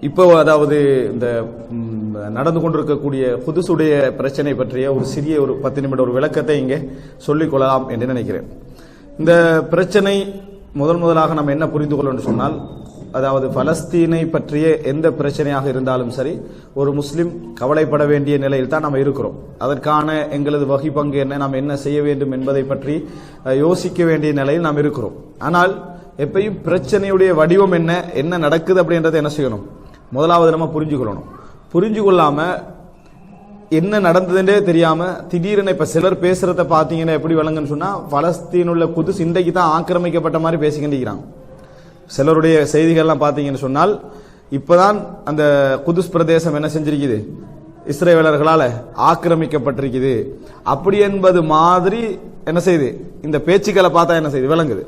இப்போ அதாவது இந்த நடந்து கொண்டிருக்கக்கூடிய குதுசுடைய பிரச்சனை பற்றிய ஒரு சிறிய ஒரு 10 நிமிட ஒரு விளக்கத்தை இங்கே சொல்லிக் கொள்ளலாம் என்று நினைக்கிறேன். இந்த பிரச்சனை முதலாக நம்ம என்ன புரிந்து கொள்ளணும் சொன்னால், அதாவது பலஸ்தீனை பற்றிய எந்த பிரச்சனையாக இருந்தாலும் சரி, ஒரு முஸ்லிம் கவலைப்பட வேண்டிய நிலையில் தான் நம்ம இருக்கிறோம். அதற்கான எங்களது வகை பங்கு என்ன, நாம் என்ன செய்ய வேண்டும் என்பதை பற்றி யோசிக்க வேண்டிய நிலையில் நாம் இருக்கிறோம். ஆனால் எப்பயும் பிரச்சனையுடைய வடிவம் என்ன நடக்குது அப்படின்றத என்ன செய்யணும், முதலாவது நம்ம புரிஞ்சுக்கொள்ளணும். புரிஞ்சு கொள்ளாம என்ன நடந்ததுன்றே தெரியாம திடீரென இப்ப சிலர் பேசுறத பாத்தீங்கன்னா எப்படி விளங்குன்னு சொன்னா, பலஸ்தீனுள்ள குதுஸ் இன்றைக்கு தான் ஆக்கிரமிக்கப்பட்ட மாதிரி பேசிக்கிட்டு சிலருடைய செய்திகள்லாம் பாத்தீங்கன்னு சொன்னால், இப்பதான் அந்த குதுஸ் பிரதேசம் என்ன செஞ்சிருக்குது, இஸ்ரேலர்களால ஆக்கிரமிக்கப்பட்டிருக்குது அப்படி என்பது மாதிரி என்ன செய்யுது, இந்த பேச்சுக்களை பார்த்தா என்ன செய்யுது விளங்குது.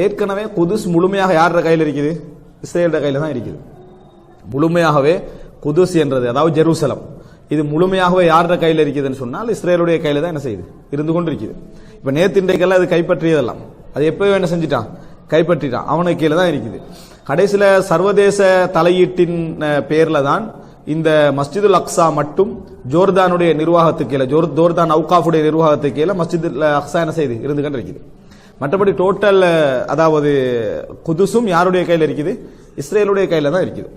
ஏற்கனவே குதுஸ் முழுமையாக யார கையில் இருக்குது, இஸ்ரேலோட கையில தான் இருக்குது. முழுமையாகவே குதுஸ் என்றது, அதாவது ஜெருசலம், இது முழுமையாகவே யார கையில் இருக்குதுன்னு சொன்னால் இஸ்ரேலுடைய கையில தான் என்ன செய்யுது இருந்து கொண்டு இருக்குது. இப்ப நேத்து இன்றைக்கெல்லாம் அது கைப்பற்றியதெல்லாம் அது எப்பவே என்ன செஞ்சிட்டான், கைப்பற்றிட்டான், அவனுக்கு கீழே தான் இருக்குது. கடைசியில சர்வதேச தலையீட்டின் பேர்ல தான் இந்த மஸ்ஜிதுல் அக்ஸா மட்டும் ஜோர்தானுடைய நிர்வாகத்துக்கு கீழே, ஜோர்தான் அவுகாஃபுடைய நிர்வாகத்துக்கு கீழே மஸ்ஜிதுல் அக்ஸா என்ன செய்யுது இருந்து கொண்டு இருக்குது. மற்றபடி டோட்டல் அதாவது குதுசும் யாருடைய கையில் இருக்குது, இஸ்ரேலுடைய கையில தான் இருக்குது.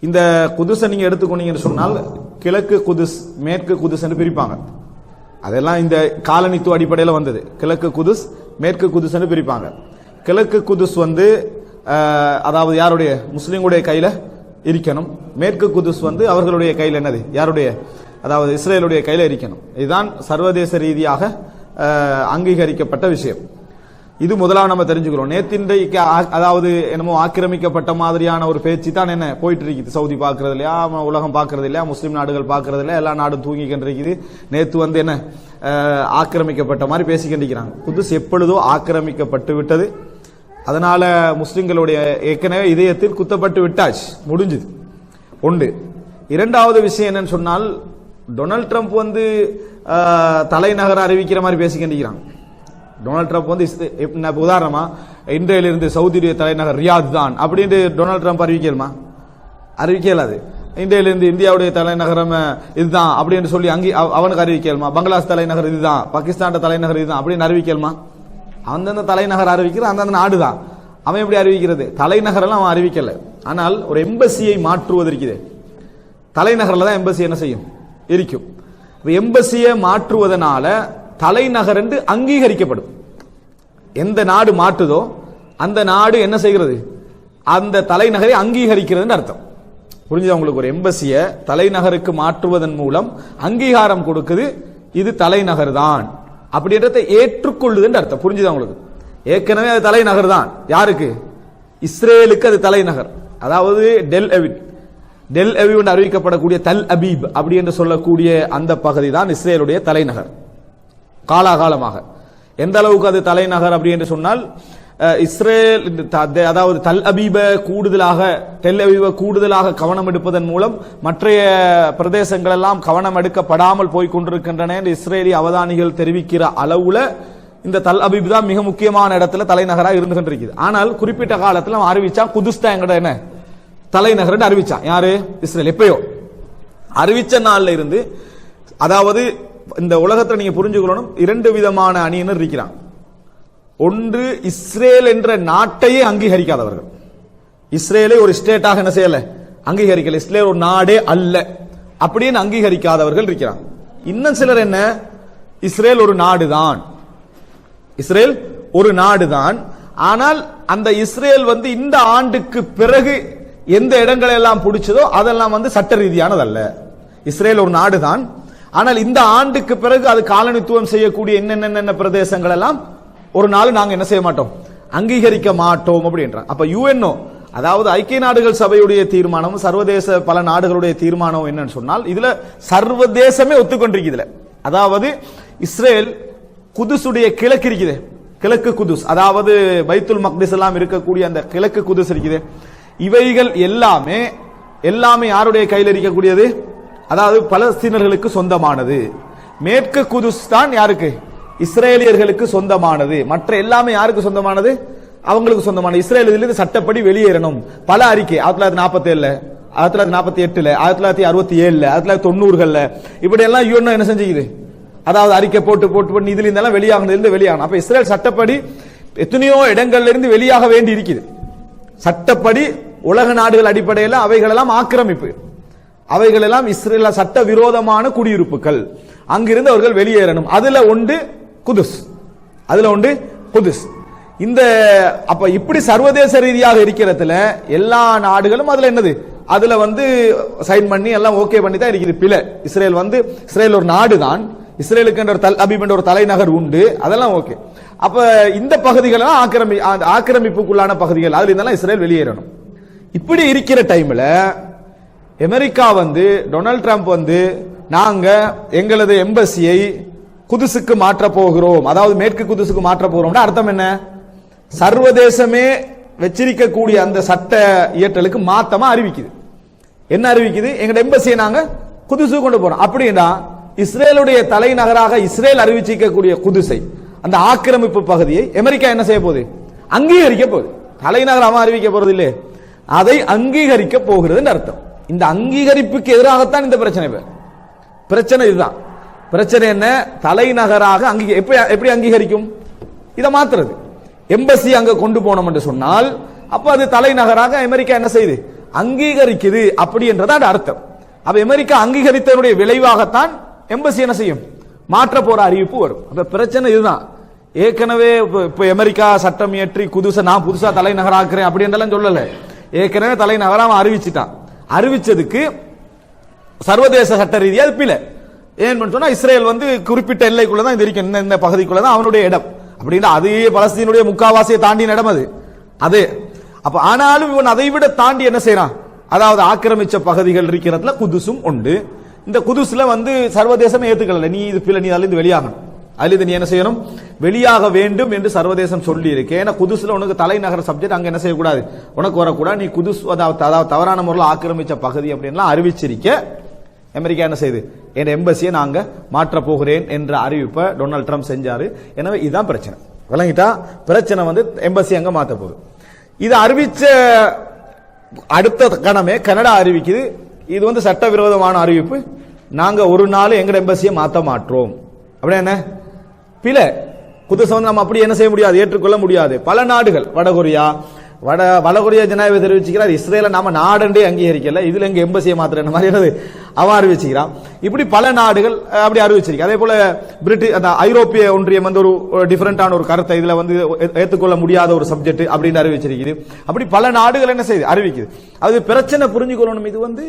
இந்த குதுஸை நீங்க எடுத்துக்கொண்டீங்கன்னு சொன்னால் கிழக்கு குதுஸ் மேற்கு குதுஸ் என்று பிரிப்பாங்க. அதெல்லாம் இந்த காலனித்துவ அடிப்படையில் வந்தது. கிழக்கு குதுஸ் மேற்கு குதுஸ் என்று பிரிப்பாங்க. கிழக்கு குதுஸ் அதாவது யாருடைய, முஸ்லிம்களுடைய கையில இருக்கணும். மேற்கு குதுஸ் அவர்களுடைய கையில் என்னது, யாருடைய, அதாவது இஸ்ரேலுடைய கையில இருக்கணும். இதுதான் சர்வதேச ரீதியாக அங்கீகரிக்கப்பட்ட விஷயம். இது முதலாவது நம்ம தெரிஞ்சுக்கிறோம். நேத்தின்றைக்கு அதாவது என்னமோ ஆக்கிரமிக்கப்பட்ட மாதிரியான ஒரு பேச்சு தான் என்ன போயிட்டு இருக்குது. சவுதி பாக்குறது இல்லையா, உலகம் பாக்குறது இல்லையா, முஸ்லிம் நாடுகள் பாக்குறது இல்லையா, எல்லா நாடும் தூங்கிக்கிட்டு இருக்குது. நேத்து என்ன ஆக்கிரமிக்கப்பட்ட மாதிரி பேசிக்கிட்டு குதுஸ் எப்பொழுதோ ஆக்கிரமிக்கப்பட்டு விட்டது. அதனால முஸ்லிம்களுடைய ஏற்கனவே இதயத்தில் குத்தப்பட்டு விட்டாச்சு, முடிஞ்சது ஒன்று. இரண்டாவது விஷயம் என்னன்னு சொன்னால், டொனால்ட் ட்ரம்ப் தலைநகர் அறிவிக்கிற மாதிரி பேசிக்கிட்டு டொனால்ட் ட்ரம்ப் உதாரணமா இன்றையிலிருந்து சவுதியுடைய தலைநகர் ரியாத் தான் அப்படின்னு டொனால்ட் ட்ரம்ப் அறிவிக்கலுமா, அறிவிக்கலாது. இன்றையிலிருந்து இந்தியாவுடைய தலைநகரம் இதுதான் அப்படின்னு சொல்லி அங்கே அவனுக்கு அறிவிக்கலுமா, பங்களாதேஷ் தலைநகர் இதுதான், பாகிஸ்தான் தலைநகர் இதுதான் அப்படின்னு அறிவிக்கலுமா? அந்தந்த தலைநகர் அறிவிக்கிற அந்தந்த நாடு தான். அவன் எப்படி அறிவிக்கிறது, தலைநகர் எல்லாம் அவன் அறிவிக்கல. ஆனால் ஒரு எம்பசியை மாற்றுவதற்கு தலைநகர்ல தான் எம்பசி என்ன செய்யும் இருக்கும். எம்பசியை மாற்றுவதனால தலைநகர் என்று அங்கீகரிக்கப்படும். எந்த நாடு மாற்றுதோ அந்த நாடு என்ன செய்கிறது, அந்த தலைநகரை அங்கீகரிக்கிறது அர்த்தம். புரிஞ்சுதா உங்களுக்கு? ஒரு எம்பசிய தலைநகருக்கு மாற்றுவதன் மூலம் அங்கீகாரம் கொடுக்குது, இது தலைநகர் தான் அப்படின்றத ஏற்றுக்கொள்ளுது அர்த்தம். புரிஞ்சுதா உங்களுக்கு? ஏற்கனவே அது தலைநகர் தான். யாருக்கு, இஸ்ரேலுக்கு அது தலைநகர். அதாவது டெல் அவிவ் அறிவிக்கப்படக்கூடிய தல் அபீப் அப்படி என்று சொல்லக்கூடிய அந்த பகுதி தான் இஸ்ரேலுடைய தலைநகர் காலாகாலமாக. எந்த அளவுக்கு அது தலைநகர் அப்படி என்று சொன்னால், இஸ்ரேல் அதாவது தல் அபீப கூடுதலாக, டெல் அபீப கூடுதலாக கவனம் எடுப்பதன் மூலம் மற்றைய பிரதேசங்கள் எல்லாம் கவனம் எடுக்கப்படாமல் போய்கொண்டிருக்கின்றன என்று இஸ்ரேலி அவதானிகள் தெரிவிக்கிற அளவுல இந்த தல் அபீப் தான் மிக முக்கியமான இடத்துல தலைநகராக இருந்து கொண்டிருக்கிறது. ஆனால் குறிப்பிட்ட காலத்தில் அவன் அறிவிச்சா குதுஸ் தான் எங்கட என்ன தலைநகர் அறிவிச்சான். யாரு, இஸ்ரேல். எப்பயோ அறிவிச்ச நாள்ல இருந்து, அதாவது இந்த உலகத்தில் நீங்க புரிஞ்சுக்கணும், 2 விதமான அணியினர் இருக்கிறான். ஒன்று இஸ்ரேல் என்ற நாட்டையே அங்கீகரிக்காதவர்கள். இஸ்ரேலை ஒரு ஸ்டேட்டாக என்ன செய்யல, அங்கீகரிக்கல. இஸ்ரேல் ஒரு நாடே அல்ல அப்படின்னு அங்கீகரிக்காதவர்கள் இருக்கிறாங்க. இன்னும் சிலர் என்ன, இஸ்ரேல் ஒரு நாடுதான், இஸ்ரேல் ஒரு நாடுதான், ஆனால் அந்த இஸ்ரேல் இந்த ஆண்டுக்கு பிறகு எந்த இடங்களை எல்லாம் பிடிச்சதோ அதெல்லாம் சட்ட ரீதியானதல்ல. இஸ்ரேல் ஒரு நாடுதான், ஆனால் இந்த ஆண்டுக்கு பிறகு அது காலனித்துவம் செய்யக்கூடிய என்னென்ன பிரதேசங்கள் எல்லாம் ஒரு நாள் நாங்க என்ன செய்ய மாட்டோம், அங்கீகரிக்க மாட்டோம் அப்படின்றாங்க. அப்ப யுஎன்ஓ, அதாவது ஐக்கிய நாடுகள் சபையுடைய தீர்மானம், சர்வதேச பல நாடுகளுடைய தீர்மானம் என்னன்னு சொன்னால், இதுல சர்வதேசமே ஒத்துக்கொண்டிருக்குதுல. அதாவது இஸ்ரேல் குதுசுடைய கிழக்கு இருக்குது, கிழக்கு குதுஸ், அதாவது பைத்துல் மக்திஸ் எல்லாம் இருக்கக்கூடிய அந்த கிழக்கு குதுஸ் இருக்குது. இவைகள் எல்லாமே யாருடைய கையில் இருக்கக்கூடியது, அதாவது பலஸ்தீனர்களுக்கு சொந்தமானது. மேற்கு குதுஸ் தான் யாருக்கு, இஸ்ரேலியர்களுக்கு சொந்தமானது. மற்ற எல்லாமே யாருக்கு சொந்தமானது, அவங்களுக்கு சொந்தமான. இஸ்ரேல் இதிலிருந்து சட்டப்படி வெளியேறணும். பல அறிக்கை 1947 1948, 1967, 1990, இப்படி எல்லாம் யுஎன்ஓ என்ன செஞ்சுக்குது, அதாவது அறிக்கை போட்டு போட்டு பண்ணி இதுல இருந்தாலும் வெளியாகணும். அப்ப இஸ்ரேல் சட்டப்படி எத்தனையோ இடங்கள்ல இருந்து வெளியாக வேண்டி இருக்குது. சட்டப்படி உலக நாடுகள் அடிப்படையில் அவைகளெல்லாம் ஆக்கிரமிப்பு, அவைகளெல்லாம் இஸ்ரேல் சட்ட விரோதமான குடியிருப்புகள், அங்கிருந்து அவர்கள் வெளியேறணும். அதுல ஒன்று குதுஸ். இந்த அப்ப இப்படி சர்வதேச ரீதியாக இருக்கிறதுல எல்லா நாடுகளும் அதுல என்னது, அதுல சைன் பண்ணி எல்லாம் ஓகே பண்ணி தான் இருக்குது. பிழை இஸ்ரேல் ஒரு நாடு தான், இஸ்ரேலுக்கு என்ற தல் அபீப் என்ற ஒரு தலைநகர் உண்டு, அதெல்லாம் ஓகே. அப்ப இந்த பகுதிகள் ஆக்கிரமிப்புக்குள்ளான பகுதிகள், அதுல இருந்தாலும் இஸ்ரேல் வெளியேறணும். இப்படி இருக்கிற டைம்ல அமெரிக்கா டொனால்ட் ட்ரம்ப் நாங்க எங்களது எம்பசியை குதுசுக்கு மாற்ற போகிறோம், அதாவது மேற்கு குதுசுக்கு மாற்ற போகிறோம். அர்த்தம் என்ன, சர்வதேசமே வச்சிருக்கக்கூடிய அந்த சட்ட இயற்றலுக்கு மாத்தமா அறிவிக்குது. என்ன அறிவிக்குது, எங்க எம்பசியை நாங்க குதுசுக்கு கொண்டு போறோம். அப்படின்னா இஸ்ரேலுடைய தலைநகராக இஸ்ரேல் அறிவிச்சிக்கக்கூடிய குதுசை, அந்த ஆக்கிரமிப்பு பகுதியை அமெரிக்கா என்ன செய்ய போகுது, அங்கீகரிக்க போகுது. தலைநகராக அறிவிக்க போறது இல்லையே, அதை அங்கீகரிக்க போகிறது அர்த்தம். இந்த அங்கீகரிப்புக்கு எதிராகத்தான் இந்த பிரச்சனை இதுதான். பிரச்சனை என்ன, தலைநகராக எப்படி அங்கீகரிக்கும், இதை மாத்துறது. எம்பசி அங்க கொண்டு போனோம் என்று சொன்னால் அப்ப அது தலைநகராக அமெரிக்கா என்ன செய்யுது, அங்கீகரிக்குது. அப்படி என்றதான் அர்த்தம். அப்ப அமெரிக்கா அங்கீகரித்ததனுடைய விளைவாகத்தான் எம்பசி என்ன செய்யும், மாற்ற போற அறிவிப்பு வரும். அப்ப பிரச்சனை இதுதான். ஏற்கனவே இப்ப அமெரிக்கா சட்டம் இயற்றி நான் புதுசா தலைநகராக்குறேன் அப்படி என்றெல்லாம் சொல்லல. ஏற்கனவே தலைநகரா அறிவிச்சுட்டான். அறிவிச்சதுக்கு சர்வதேச சட்ட ரீதியா பிழை. ஏன்னு சொன்னா இஸ்ரேல் குறிப்பிட்ட எல்லைக்குள்ளதான் இது இருக்கு, இந்த பகுதிக்குள்ளதான் அவனுடைய இடம். அப்படின்னா அதே பலஸ்தீனுடைய முக்காவாசியை தாண்டின இடம் அது. அப்ப ஆனாலும் இவன் அதை விட தாண்டி என்ன செய்யறான், அதாவது ஆக்கிரமிச்ச பகுதிகள் இருக்கிறதுல குதுசும் உண்டு. இந்த குதுஸ்ல சர்வதேசம் ஏத்துக்கல, நீ இது பிள்ளை, நீ அதுல வெளியாகணும், அதுல நீ என்ன செய்யணும், வெளியாக வேண்டும் என்று சர்வதேசம் சொல்லி இருக்கு. ஏன்னா குதுஸ்ல உனக்கு தலைநகர சப்ஜெக்ட் அங்க என்ன செய்யக்கூடாது, உனக்கு வரக்கூடாது, நீ குதுஸ் அதாவது தவறான முறையில் ஆக்கிரமிச்ச பகுதி அப்படின்லாம் அறிவிச்சிருக்க. அமெரிக்கா என்ன செய்யுது, என் எம்பசியை நாங்க மாற்ற போகிறேன் என்ற அறிவிப்பை டொனால்ட் ட்ரம்ப் செஞ்சாரு. எனவே இதுதான் பிரச்சனை. விளங்கிட்டா, பிரச்சனை எம்பசி அங்க மாத்த போகுது. இது அறிவிச்ச அடுத்த கணமே கனடா அறிவிக்குது, இது சட்டவிரோதமான அறிவிப்பு, நாங்க ஒரு நாள் எங்க எம்பசியை மாத்த மாற்றோம். அப்படியே என்ன பிழை, குதுசை நம்ம அப்படி என்ன செய்ய முடியாது, ஏற்றுக்கொள்ள முடியாது. பல நாடுகள், வடகொரியா ஜனாதிபதி தெரிவிச்சுக்கிறார், இஸ்ரேல நாம நாடண்டே அங்கீகரிக்கல, இதுல எங்க எம்பசியை மாத்திர மாதிரி அவன் அறிவிச்சுக்கிறான். இப்படி பல நாடுகள் அப்படி அறிவிச்சிருக்கு. அதே போல ஐரோப்பிய ஒன்றியம் ஒரு டிஃபரெண்டான ஒரு கருத்தை இதுல ஏற்றுக்கொள்ள முடியாத ஒரு சப்ஜெக்ட் அப்படின்னு அறிவிச்சிருக்குது. அப்படி பல நாடுகள் என்ன செய்யுது, அறிவிக்குது. அது பிரச்சனை புரிஞ்சுக்கொள்ளணும். இது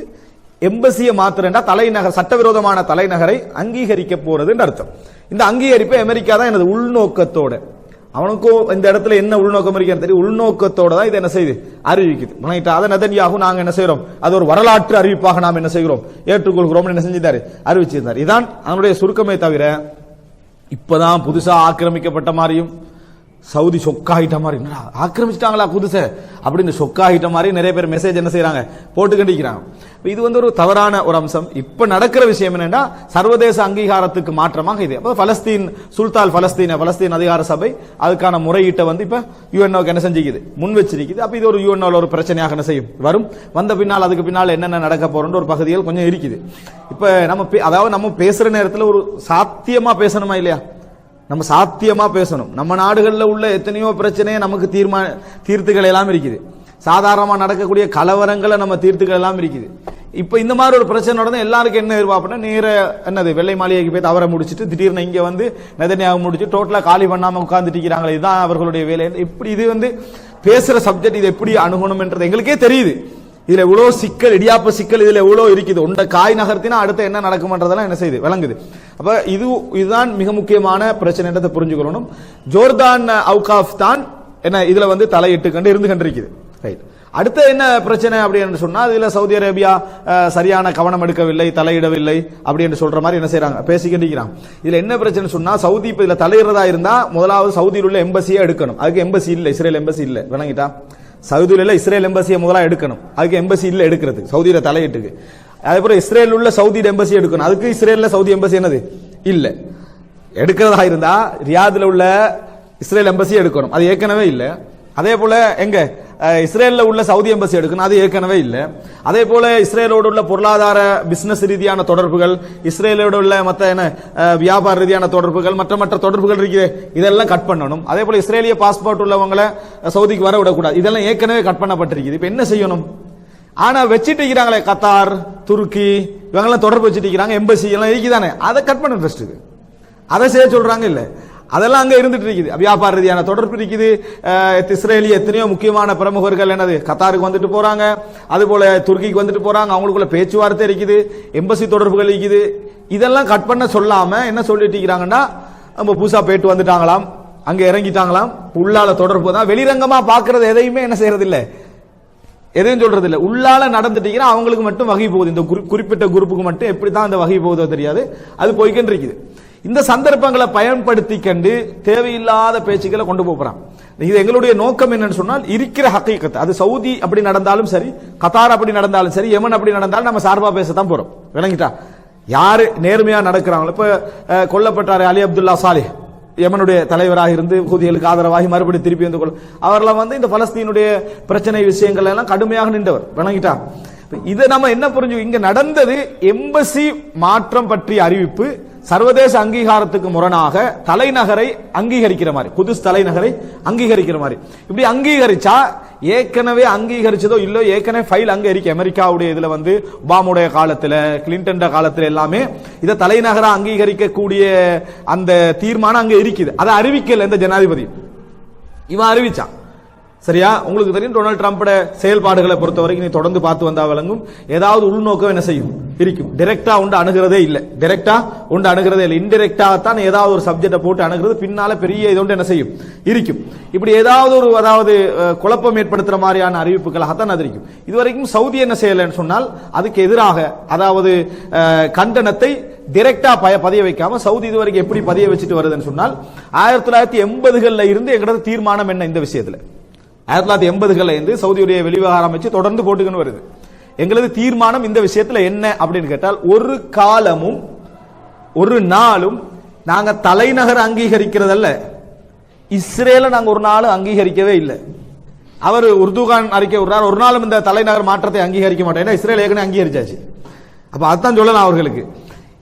எம்பசியை மாத்திரண்டா தலைநகர், சட்டவிரோதமான தலைநகரை அங்கீகரிக்க போறது அர்த்தம். இந்த அங்கீகரிப்பை அமெரிக்கா தான் எனது உள்நோக்கத்தோட, அவனுக்கும் இந்த இடத்துல என்ன உள்நோக்கம் இருக்கிறது தெரியும், உள்நோக்கத்தோட தான் இதை என்ன செய்யுது, அறிவிக்குது. அதை நெதன்யாகு நாங்க என்ன செய்யறோம், அது ஒரு வரலாற்று அறிவிப்பாக நாம் என்ன செய்கிறோம், ஏற்றுக்கொள்கிறோம் என்ன செஞ்சிருந்தாரு, அறிவிச்சிருந்தார். இதான் அதனுடைய சுருக்கமே. தவிர இப்பதான் புதுசா ஆக்கிரமிக்கப்பட்ட மாதிரியும் சவுதி சொக்காகிட்ட மாதிரி, ஆக்கிரமிச்சிட்டாங்களா புதுச அப்படின்னு சொக்காகிட்ட மாதிரி நிறைய பேர் மெசேஜ் என்ன செய்யறாங்க, போட்டு கண்டிக்கிறாங்க. இது ஒரு தவறான ஒரு அம்சம். இப்ப நடக்கிற விஷயம் என்னன்னா, சர்வதேச அங்கீகாரத்துக்கு மாற்றமாக இது. அப்ப பலஸ்தீன் அதிகார சபை அதுக்கான முறையீட்டை இப்ப யுஎன்ஓக்கு என்ன செஞ்சுக்குது, முன் வச்சிருக்குது. அப்ப இது ஒரு யுஎன்ஓல ஒரு பிரச்சனையாக என்ன செய்யும், வரும். வந்த பின்னால் அதுக்கு பின்னால் என்னென்ன நடக்க போறோன்ற ஒரு பகுதிகள் கொஞ்சம் இருக்குது. இப்ப நம்ம பேசுற நேரத்தில் ஒரு சாத்தியமா பேசணுமா இல்லையா, நம்ம சாத்தியமா பேசணும். நம்ம நாடுகளில் உள்ள எத்தனையோ பிரச்சனையை நமக்கு தீர்த்துகள் எல்லாம் இருக்குது. சாதாரணமா நடக்கக்கூடிய கலவரங்களை நம்ம தீர்த்துகள் எல்லாம் இருக்குது. இப்ப இந்த மாதிரி ஒரு பிரச்சனை நடந்தா எல்லாருக்கும் என்ன எதிர்பார்ப்புனா, நேர என்னது வெள்ளை மாளிகைக்கு போய் தவற முடிச்சுட்டு திடீர்னு இங்க நெதன்யாகு முடிச்சு டோட்டலா காலி பண்ணாம உட்கார்ந்துட்டு இருக்கிறாங்களே, இதுதான் அவர்களுடைய வேலை. இப்படி இது பேசுற சப்ஜெக்ட், இது எப்படி அணுகணும் என்றது எங்களுக்கே தெரியுது. இதுல எவ்வளவு சிக்கல், இடியாப்ப சிக்கல் இதுல எவ்வளவு இருக்குது. உண்ட காய் நகர்த்தினா அடுத்து என்ன நடக்கும்ன்றதெல்லாம் என்ன செய்யுது, விளங்குது. அப்ப இதுதான் மிக முக்கியமான பிரச்சனை புரிஞ்சுக்கணும். ஜோர்தான் அவுகாஃப் தான் என்ன இதுல தலையிட்டு கண்டு இருந்து கண்டிருக்குது. ரைட். அடுத்த என்ன பிரச்சனை அப்படின்னு சொன்னா, இதுல சவுதி அரேபியா சரியான கவனம் எடுக்கவில்லை, தலையிடவில்லை அப்படி என்று சொல்ற மாதிரி என்ன செய்யறாங்க, பேசிக்கிட்டிருக்கிறாங்க. இதுல என்ன பிரச்சனை சொன்னா, சவுதி இப்ப இதுல தலையிடுறதா இருந்தா முதலாவது சவுதியில் உள்ள எம்பசியை எடுக்கணும். அதுக்கு எம்பசி இல்ல, இஸ்ரேல் எம்பசி இல்ல, விளங்கிட்டா. சவுதியில இஸ்ரேல் எம்பசியை முதலா எடுக்கணும், அதுக்கு எம்பசி இல்ல எடுக்கிறது சவுதியில தலையிட்டுக்கு. அதே போல இஸ்ரேல் உள்ள சவுதி எம்பசி எடுக்கணும், அதுக்கு இஸ்ரேல்ல சவுதி எம்பசி என்னது இல்ல. எடுக்கிறதா இருந்தா ரியாதுல உள்ள இஸ்ரேல் எம்பசி எடுக்கணும், அது ஏற்கனவே இல்ல. அதே போல எங்க இஸ்ரேலில் உள்ள சவுதி எம்பசி எடுக்கணும், அது ஏற்கனவே இல்லை. அதே போல இஸ்ரேலோடு உள்ள பொருளாதார பிசினஸ் ரீதியான தொடர்புகள், இஸ்ரேலோடு உள்ள மற்ற வியாபார ரீதியான தொடர்புகள், மற்ற தொடர்புகள் இருக்குது, இதெல்லாம் கட் பண்ணணும். அதே போல இஸ்ரேலிய பாஸ்போர்ட் உள்ளவங்களை சவுதிக்கு வர விடக்கூடாது, இதெல்லாம் ஏற்கனவே கட் பண்ணப்பட்டிருக்குது. இப்ப என்ன செய்யணும்? ஆனா வச்சிட்டு இருக்கிறாங்களே கத்தார், துருக்கி, இவங்கெல்லாம் தொடர்பு வச்சுட்டு இருக்கிறாங்க, எம்பசி எல்லாம் இருக்குதானே, அதை கட் பண்ண ஃபர்ஸ்ட். அதை செய்ய சொல்றாங்க இல்ல, அதெல்லாம் அங்க இருந்துட்டு இருக்குது. வியாபார ரீதியான தொடர்பு இருக்குது. இஸ்ரேலிய எத்தனையோ முக்கியமான பிரமுகர்கள் என்னது கத்தாருக்கு வந்துட்டு போறாங்க, அது போல துருக்கிக்கு வந்துட்டு போறாங்க, அவங்களுக்குள்ள பேச்சுவார்த்தை இருக்குது, எம்பசி தொடர்புகள் இருக்குது. இதெல்லாம் கட் பண்ண சொல்லாம என்ன சொல்லிட்டு இருக்கிறாங்கன்னா, நம்ம புதுசா போயிட்டு வந்துட்டாங்களாம், அங்க இறங்கிட்டாங்களாம், உள்ளால தொடர்பு தான். வெளிரங்கமா பாக்குறது எதையுமே என்ன செய்யறது இல்ல, எதையும் சொல்றது இல்ல. உள்ளால நடந்துட்டு அவங்களுக்கு மட்டும் வகை போகுது, இந்த குறிப்பிட்ட குரூப்புக்கு மட்டும் எப்படித்தான் அந்த வகை போகுதோ தெரியாது, அது போய்கிட்டு இருக்குது. இந்த சந்தர்ப்பங்களை பயன்படுத்தி கண்டு தேவையில்லாத பேச்சுக்களை கொண்டு போறான். இது எங்களுடைய நோக்கம் என்னன்னு சொன்னால், இருக்கிற ஹக்கீகத், அது சவுதி அப்படி நடந்தாலும் சரி, கத்தார் அப்படி நடந்தாலும் சரி, யமன் அப்படி நடந்தாலும் நம்ம சார்பா பேசத்தான் போறோம். விளங்கிட்டா? யாரு நேர்மையா நடக்கிறாங்களோ, இப்ப கொல்லப்பட்டாரு அலி அப்துல்லா சாலிஹ், யமனுடைய தலைவராக இருந்து ஹூதிகளுக்கு ஆதரவாகி மறுபடியும் திருப்பி வந்து அவரெல்லாம் இந்த பலஸ்தீனுடைய பிரச்சனை விஷயங்கள் எல்லாம் கடுமையாக நின்றவர். விளங்கிட்டா? இதை நம்ம என்ன புரிஞ்சு, இங்க நடந்தது எம்பசி மாற்றம் பற்றிய அறிவிப்பு சர்வதேச அங்கீகாரத்துக்கு முரணாக தலைநகரை அங்கீகரிக்கிற மாதிரி, குதுஸ் தலைநகரை அங்கீகரிக்கிற மாதிரி. இப்படி அங்கீகரிச்சா ஏற்கனவே அங்கீகரிச்சதோ இல்லோ, ஏற்கனவே ஃபைல் அங்க இருக்கு. அமெரிக்காவுடைய இதுல ஒபாமுடைய காலத்துல, கிளின்டன் காலத்துல எல்லாமே இதை தலைநகரா அங்கீகரிக்க கூடிய அந்த தீர்மானம் அங்க இருக்குது. அதை அறிவிக்கல இந்த ஜனாதிபதி, இவன் அறிவிச்சான். சரியா? உங்களுக்கு தெரியும் டொனால்ட் ட்ரம்ப் செயல்பாடுகளை பொறுத்த வரைக்கும் நீ தொடர்ந்து பார்த்து வந்தா விளங்கும், ஏதாவது உள்நோக்கம் என்ன செய்யும் இருக்கும். டைரக்டா உண்டு அணுகிறதே இல்ல, டைரக்டா உண்டு அணுகிறதே இல்லை, இன்டைரக்டா தான் ஏதாவது ஒரு சப்ஜெக்டை போட்டு அணுகிறது, பின்னால பெரிய இதோண்டு என்ன செய்யும் இருக்கும். இப்படி ஏதாவது ஒரு அதாவது குழப்பம் ஏற்படுத்துற மாதிரியான அறிவிப்புகளாகத்தான் அது இருக்கும். இதுவரைக்கும் சவுதி என்ன செய்யலன்னு சொன்னால், அதுக்கு எதிராக அதாவது கண்டனத்தை டைரக்டா பதிய வைக்காம சவுதி இதுவரைக்கும் எப்படி பதிய வச்சுட்டு வருதுன்னு சொன்னால், 1980களில் இருந்து எங்களது தீர்மானம் என்ன இந்த விஷயத்துல, 1980களில் இருந்து சவுதியுடைய வெளிவிவகார அமைச்சு தொடர்ந்து போட்டுக்கின்னு வருது. எங்களது தீர்மானம் இந்த விஷயத்துல என்ன அப்படின்னு கேட்டால், ஒரு காலமும் ஒரு நாளும் நாங்க தலைநகர் அங்கீகரிக்கிறதல்ல, இஸ்ரேல நாங்க ஒரு நாள் அங்கீகரிக்கவே இல்லை. அவர் உர்துகான் அறிக்கை விடுறார், ஒரு நாளும் இந்த தலைநகர் மாற்றத்தை அங்கீகரிக்க மாட்டேன், இஸ்ரேல் ஏற்கனவே அங்கீகரிச்சாச்சு. அப்ப அதான் சொல்லலாம் அவர்களுக்கு,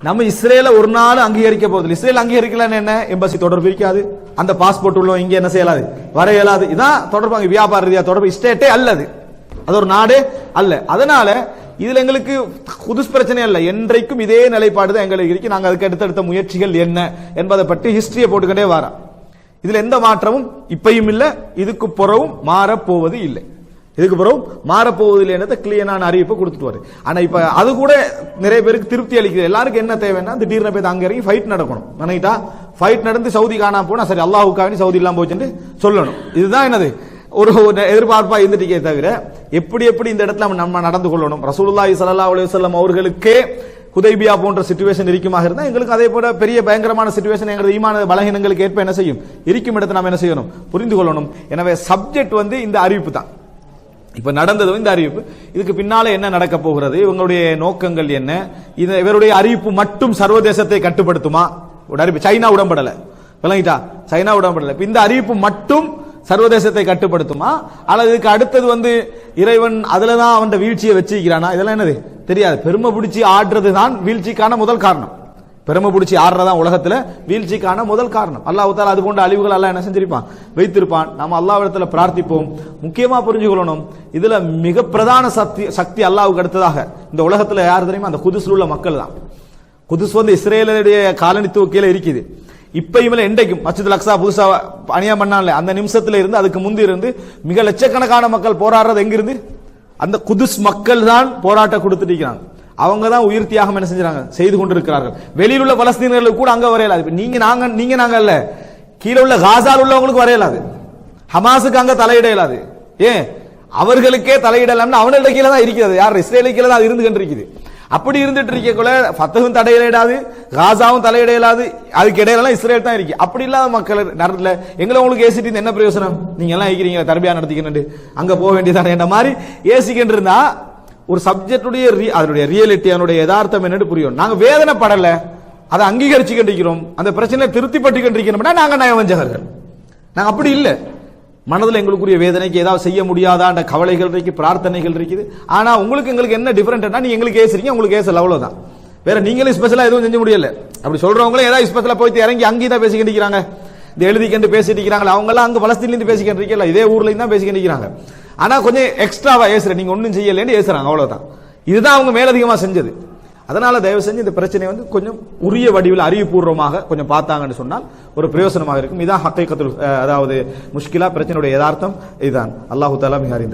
நம்ம இஸ்ரேல ஒரு நாள் அங்கீகரிக்க போதில்லை. இஸ்ரேல் அங்கீகரிக்கலன்னு என்ன, எம்பசி தொடர்பு இருக்காது, அந்த பாஸ்போர்ட் உள்ள இங்க என்ன செய்யலாது, வர இயலாது. இதான் தொடர்பு, வியாபார ரீதியா தொடர்பு, ஸ்டேட்டே அல்லது, அது ஒரு நாடே அல்ல. அதனால இதுல எங்களுக்கு குதுஸ் பிரச்சனை அல்ல, என்றைக்கும் இதே நிலைப்பாடு தான் எங்களுக்கு இருக்கு. நாங்க அதுக்கு அடுத்தடுத்த முயற்சிகள் என்ன என்பதை பற்றி ஹிஸ்டரியை போட்டுக்கிட்டே வரோம். இதுல எந்த மாற்றமும் இப்பையும் இல்லை, இதுக்கு புறவும் மாறப்போவது இல்லை, இதுக்கு பிறகு மாறப்போவதில்லை என்றதை கிளியரான அறிவிப்பை கொடுத்துட்டு வரு. ஆனா இப்ப அது கூட நிறைய பேருக்கு திருப்தி அளிக்குது. எல்லாருக்கும் என்ன தேவைன்னா, திடீர்னு போய் அங்க இறங்கி ஃபைட் நடக்கணும். நினைட்டா ஃபைட் நடந்து சவுதி காணாம போனா சரி, அல்லாஹ்வுக்காக சவுதி இல்லாம போச்சுன்னு சொல்லணும். இதுதான் என்னது ஒரு எதிர்பார்ப்பா இருந்துட்டே தவிர, எப்படி எப்படி இந்த இடத்துல நம்ம நடந்து கொள்ளணும். ரசூலுல்லாஹி ஸல்லல்லாஹு அலைஹி வஸல்லம் அவர்களுக்கே ஹுதைபியா போன்ற சிச்சுவேஷன் இருக்குமாக இருந்தா, எங்களுக்கு அதே போல பெரிய பயங்கரமான சிச்சுவேஷன் எங்களது ஈமான பலகீனங்களுக்கு ஏற்ப என்ன செய்யும், இருக்கும் இடத்தை நம்ம என்ன செய்யணும், புரிந்து கொள்ளணும். எனவே சப்ஜெக்ட் இந்த அறிவிப்பு தான். இப்ப நடந்தது இந்த அறிவிப்பு, இதுக்கு பின்னால என்ன நடக்க போகிறது, இவங்களுடைய நோக்கங்கள் என்ன, இவருடைய அறிவிப்பு மட்டும் சர்வதேசத்தை கட்டுப்படுத்துமா? ஒரு அறிவிப்பு சைனா உடன்படல, விளங்கிட்டா, சைனா உடன்படல. இந்த அறிவிப்பு மட்டும் சர்வதேசத்தை கட்டுப்படுத்துமா, அல்லது இதுக்கு அடுத்தது இறைவன் அதுலதான் அவன் வீழ்ச்சியை வச்சிருக்கிறானா? இதெல்லாம் என்னது தெரியாது. பெருமை பிடிச்சி ஆடுறது தான் வீழ்ச்சிக்கான முதல் காரணம். பெருமை பிடிச்சி ஆடுறதான் உலகத்துல வீழ்ச்சிக்கான முதல் காரணம். அல்லாஹ் தஆலா அது போன்ற அழிவுகள் அல்லாஹ் என்ன செஞ்சிருப்பான், வைத்திருப்பான். நாம அல்லாஹ்விடத்துல பிரார்த்திப்போம். முக்கியமா புரிஞ்சுக்கொள்ளணும், இதுல மிக பிரதான சக்தி அல்லாஹ்வுக்கு அடுத்ததாக இந்த உலகத்துல யார் தெரியுமா, அந்த குதுஸ்ல உள்ள மக்கள் தான். குதுஸ் இஸ்ரேலுடைய காலனித்துவ கீழே இருக்குது. இப்பயும் என்றைக்கும் மஸ்ஜிதுல் அக்ஸா புதுசா அநியாயம் பண்ணால அந்த நிமிஷத்துல இருந்து அதுக்கு முந்தி இருந்து மிக லட்சக்கணக்கான மக்கள் போராடுறது எங்கிருந்து, அந்த குதுஸ் மக்கள் தான் போராட்டம் கொடுத்துட்டு இருக்கிறாங்க. அவங்க தான் உயிர் தியாகம் என்ன செஞ்சாங்க, செய்து கொண்டிருக்கிறார்கள். வெளியில் உள்ள பலஸ்தீனர்களுக்கு கூட அங்க வரையலாது. நீங்க நாங்க அல்ல, கீழே உள்ள காசால் உள்ளவங்களுக்கு வரையலாது, ஹமாஸுக்கு அங்க தலையிட இயலாது. ஏன் அவர்களுக்கே தலையிடலாம்னு அவனோட கீழே தான் இருக்கிறது, யார் இஸ்ரேலுக்கு கீழே தான் இருந்து கொண்டிருக்குது. அப்படி இருந்துட்டு இருக்கக்குள்ள ஃபத்தஹும் தலையிடாது, காசாவும் தலையிடாது, அதுக்கு இடையில இஸ்ரேல் தான் இருக்கு. அப்படி இல்லாத மக்கள் நேரத்தில் எங்களை உங்களுக்கு ஏசிட்டு என்ன பிரயோசனம், நீங்க எல்லாம் இருக்கிறீங்க தர்பியா நடத்திக்கணும் அங்க போக வேண்டியதான என்ற மாதிரி ஏசிக்கிட்டு இருந்தா ஒரு சப்ஜெக்டுடைய அதனுடைய ரியாலிட்டி, அதனுடைய யதார்த்தம் என்னன்னு புரியும். நாங்க வேதனைப்படல, அதை அங்கீகரிச்சு கொண்டிருக்கிறோம், அந்த பிரச்சனையை திருப்தி பட்டு கொண்டிருக்கிறோம்னா நாங்க நயவஞ்சகர்கள். நாங்க அப்படி இல்லை. மனதில் எங்களுக்குரிய வேதனைக்கு ஏதாவது செய்ய முடியாதான்ற கவலைகள் இருக்கு, பிரார்த்தனைகள் இருக்குது. ஆனா உங்களுக்கு எங்களுக்கு என்ன டிஃபரெண்ட்னா நீங்க எங்களுக்கு ஏசுறீங்க, உங்களுக்கு ஏசல, அவ்வளவுதான். வேற நீங்களும் ஸ்பெஷலா எதுவும் செஞ்ச முடியல. அப்படி சொல்றவங்களும் ஏதாவது ஸ்பெஷலா போயிட்டு இறங்கி அங்கேயும் தான் பேசிக்கிட்டு இருக்கிறாங்க. இந்த எழுதிக்கண்டு பேசிட்டு இருக்கிறாங்களா, அவங்க எல்லாம் அங்க பலஸ்தீன்ல இருந்து பேசிக்கிட்டு இருக்கல, இதே ஊர்ல தான் பேசிக்கிட்டு இருக்கிறாங்க. ஆனா கொஞ்சம் எக்ஸ்ட்ராவா ஏசுற, நீங்க ஒன்றும் செய்யலன்னு ஏசுறாங்க, அவ்வளவுதான். இதுதான் அவங்க மேலதிகமா செஞ்சது. அதனால தயவு செஞ்சு இந்த பிரச்சனை கொஞ்சம் உரிய வடிவில் அறிவுபூர்வமாக கொஞ்சம் பார்த்தாங்கன்னு சொன்னால் ஒரு பிரயோசனமாக இருக்கும். இதான் ஹக்கீகத்துல், அதாவது முஷ்கிலா, பிரச்சனையுடைய யதார்த்தம் இதுதான். அல்லாஹு தஆலா மிக அறிந்தவர்.